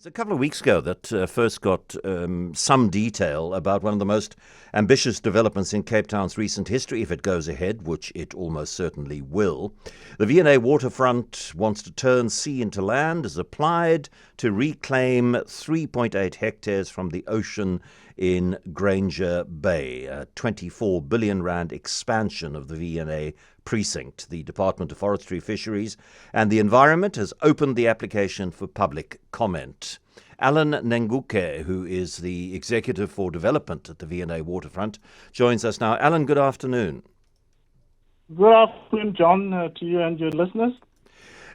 It's a couple of weeks ago that first got some detail about one of the most ambitious developments in Cape Town's recent history, if it goes ahead, which it almost certainly will. The V&A Waterfront wants to turn sea into land, has applied to reclaim 3.8 hectares from the ocean in Granger Bay, a 24 billion rand expansion of the V&A precinct. The Department of Forestry, Fisheries and the Environment has opened the application for public comment. Allan Nenguke, who is the Executive for Development at the V&A Waterfront, joins us now. Allan, good afternoon. Good afternoon, John, to you and your listeners.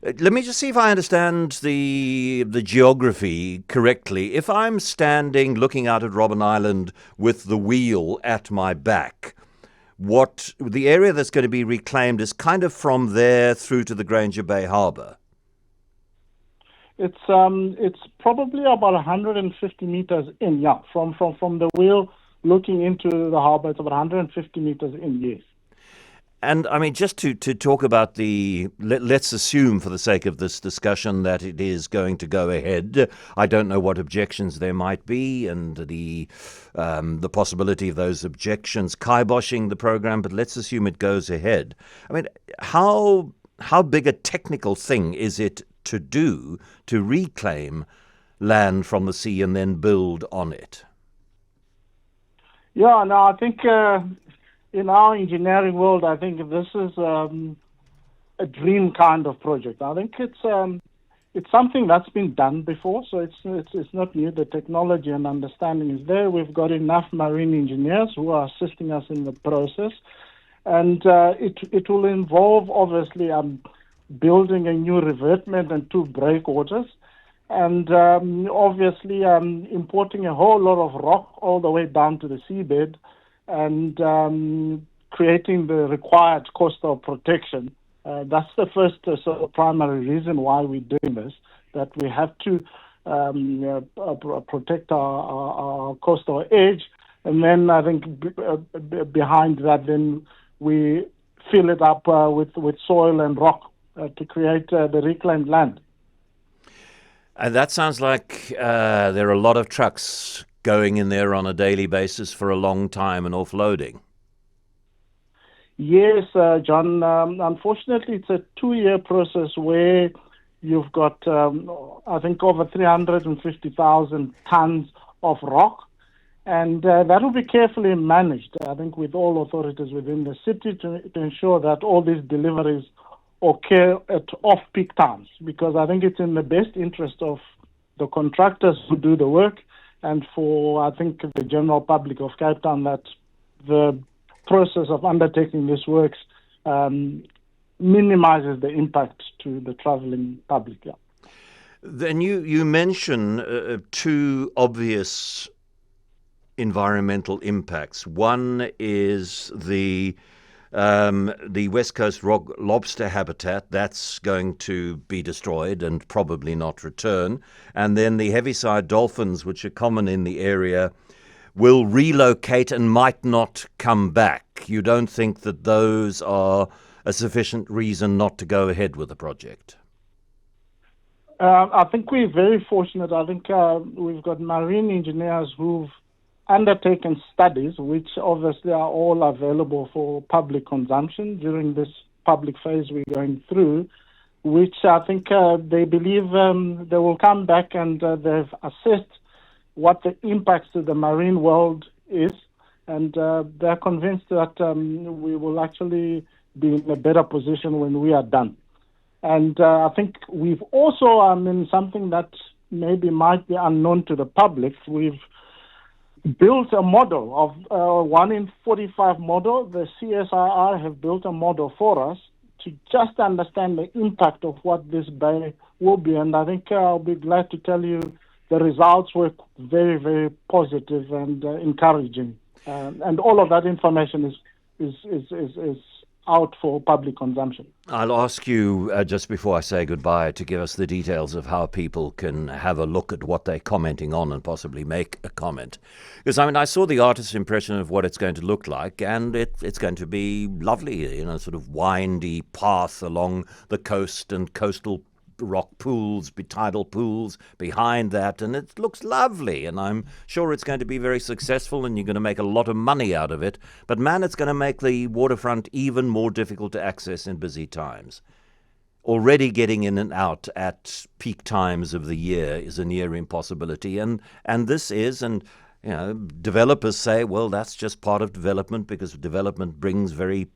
Let me just see if I understand the geography correctly. If I'm standing looking out at Robben Island with the wheel at my back, what the area that's going to be reclaimed is kind of from there through to the Granger Bay Harbour. It's probably about 150 meters in, from the wheel looking into the harbour. It's about 150 meters in, yes. And I mean, just to talk about let's assume for the sake of this discussion that it is going to go ahead. I don't know what objections there might be and the possibility of those objections kiboshing the program, but let's assume it goes ahead. I mean, how big a technical thing is it to do to reclaim land from the sea and then build on it? Yeah, no, I think in our engineering world, I think this is a dream kind of project. I think it's something that's been done before, so it's not new. The technology and understanding is there. We've got enough marine engineers who are assisting us in the process, and it will involve obviously building a new revetment and 2 breakwaters, and obviously importing a whole lot of rock all the way down to the seabed, and creating the required coastal protection. That's the first sort of primary reason why we're doing this, that we have to protect our coastal edge. And then I think behind that, then we fill it up with soil and rock to create the reclaimed land. And that sounds like there are a lot of trucks going in there on a daily basis for a long time and offloading. Yes, John. Unfortunately, it's a 2-year process where you've got, I think, over 350,000 tons of rock, and that will be carefully managed, I think, with all authorities within the city to ensure that all these deliveries occur at off-peak times, because I think it's in the best interest of the contractors who do the work and for, I think, the general public of Cape Town, that the process of undertaking this works minimizes the impact to the traveling public. Yeah. Then you mention 2 obvious environmental impacts. One is the West Coast rock lobster habitat, that's going to be destroyed and probably not return. And then the heaviside dolphins, which are common in the area, will relocate and might not come back. You don't think that those are a sufficient reason not to go ahead with the project? I think we're very fortunate. I think we've got marine engineers who've undertaken studies, which obviously are all available for public consumption during this public phase we're going through, which I think they believe they will come back and they've assessed what the impacts to the marine world is, and they're convinced that we will actually be in a better position when we are done. And I think we've also, something that maybe might be unknown to the public, we've built a model of 1 in 45 model. The CSIR have built a model for us to just understand the impact of what this bay will be. And I think I'll be glad to tell you the results were very, very positive and encouraging. And all of that information is out for public consumption. I'll ask you just before I say goodbye to give us the details of how people can have a look at what they're commenting on and possibly make a comment. Because I saw the artist's impression of what it's going to look like, and it's going to be lovely, sort of windy path along the coast and coastal rock pools, tidal pools behind that, and it looks lovely, and I'm sure it's going to be very successful, and you're going to make a lot of money out of it. But man, it's going to make the waterfront even more difficult to access in busy times. Already getting in and out at peak times of the year is a near impossibility, and this is, and you know, developers say, well, that's just part of development because development brings very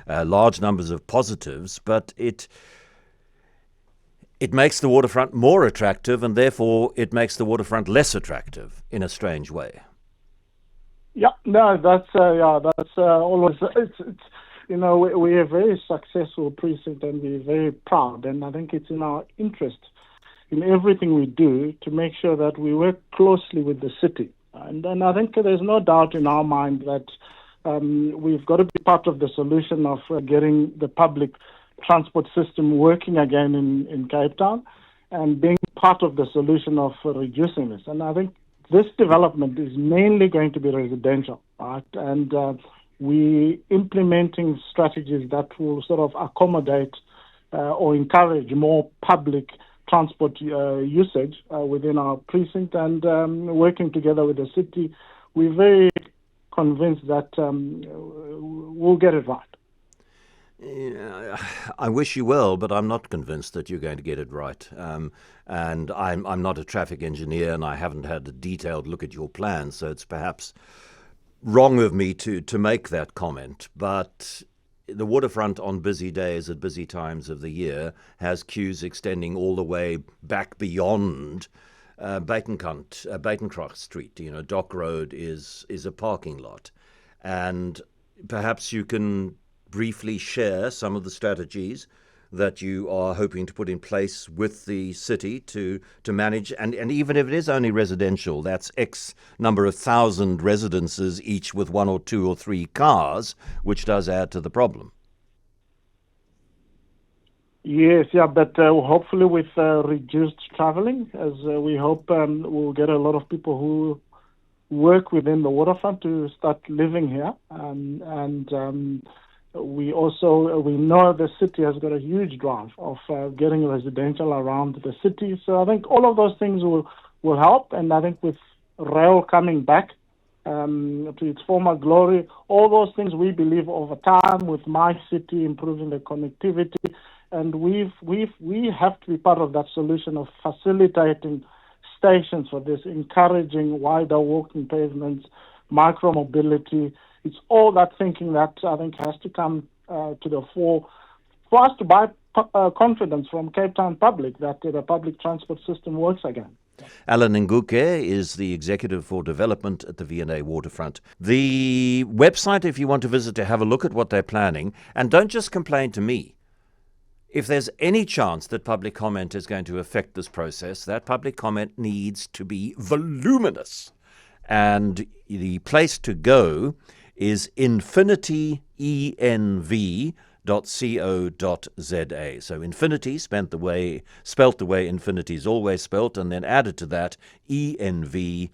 large numbers of positives, but it makes the waterfront more attractive, and therefore it makes the waterfront less attractive in a strange way. Yeah, no, that's always it's you know, we're a very successful precinct, and we're very proud, and I think it's in our interest in everything we do to make sure that we work closely with the city. And I think there's no doubt in our mind that we've got to be part of the solution of getting the public transport system working again in Cape Town, and being part of the solution of reducing this. And I think this development is mainly going to be residential, right? And we implementing strategies that will sort of accommodate or encourage more public transport usage within our precinct, and working together with the city, we're very convinced that we'll get it right. Yeah, I wish you well, but I'm not convinced that you're going to get it right. And I'm not a traffic engineer, and I haven't had a detailed look at your plans, so it's perhaps wrong of me to make that comment. But the waterfront on busy days at busy times of the year has queues extending all the way back beyond Batencroft Street. You know, Dock Road is a parking lot. And perhaps you can briefly share some of the strategies that you are hoping to put in place with the city to manage, and even if it is only residential, that's X number of thousand residences, each with 1 or 2 or 3 cars, which does add to the problem. Yes, yeah, but hopefully with reduced traveling, as we hope we'll get a lot of people who work within the waterfront to start living here, and we know the city has got a huge drive of getting residential around the city. So I think all of those things will help. And I think with rail coming back to its former glory, all those things we believe over time, with my city improving the connectivity, and we have to be part of that solution of facilitating stations for this, encouraging wider walking pavements, micro-mobility. It's all that thinking that I think has to come to the fore for us to buy confidence from Cape Town public that the public transport system works again. Allan Nenguke is the Executive for Development at the V&A Waterfront. The website, if you want to visit to have a look at what they're planning, and don't just complain to me. If there's any chance that public comment is going to affect this process, that public comment needs to be voluminous. And the place to go is infinity, env.co.za. So infinity, spelt the way infinity is always spelt, and then added to that, env.co.za.